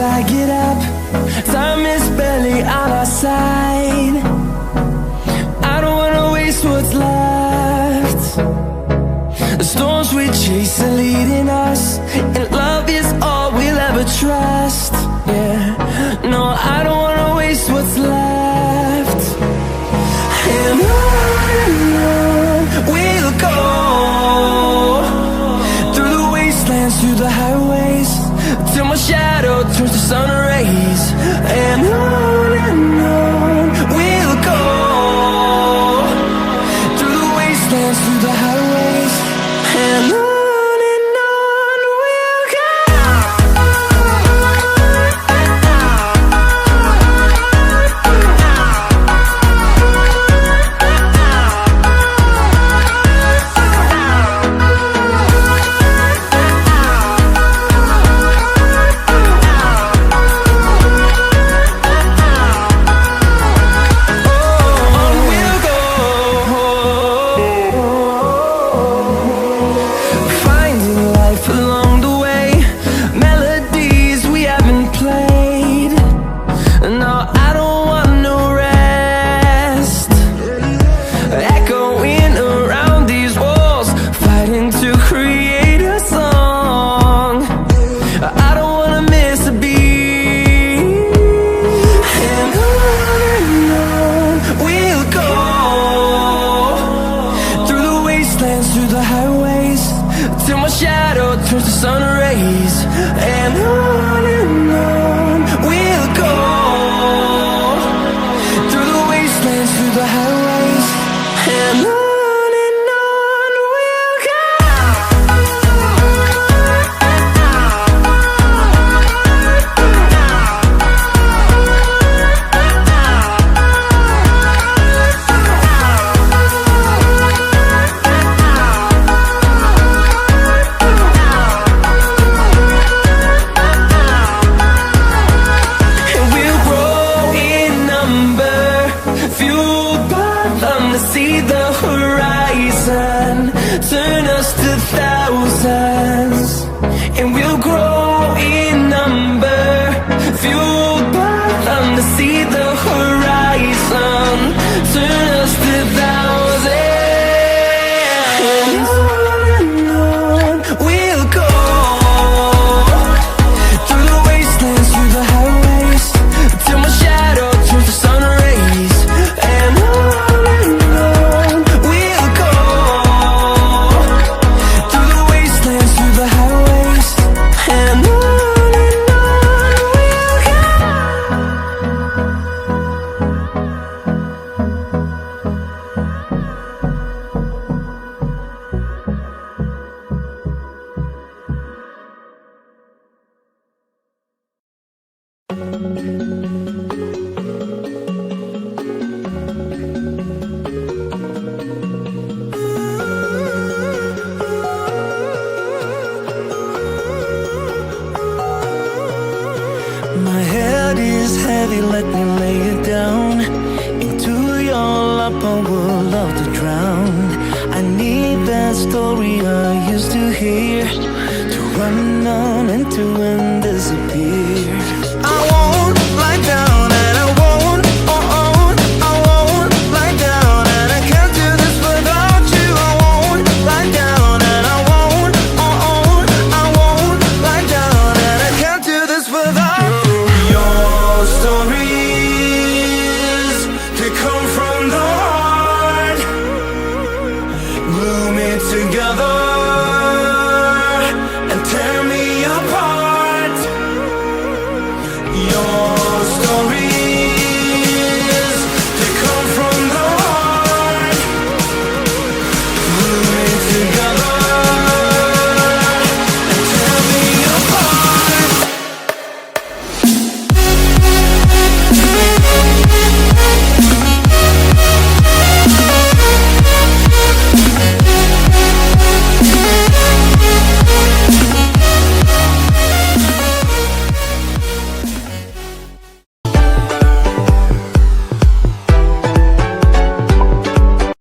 I get up. Time is barely on our side. I don't wanna waste what's left. The storms we chase are leading us, and love is all we'll ever trust. Yeah, no, I don't wanna waste what's left. And on we'll go, through the wastelands, through the highways, till my shadow turns to sun rays. And on we'll go, through the wastelands, through the highways, and on we'll go. Through the highways, till my shadow turns to sun rays. And on we'll go, through the wastelands, through the highways, and on we'll go. See the horizon, turn us to thousands, and we'll grow in number, fueled by them to see the horizon, turn us to thousands. And on we'll go, through the wastelands, through the highways, till my shadow turns to sun rays. And my head is heavy, let me lay it down. Into your lap I would love to drown. I need that story I used to hear, to run on and to end disappear.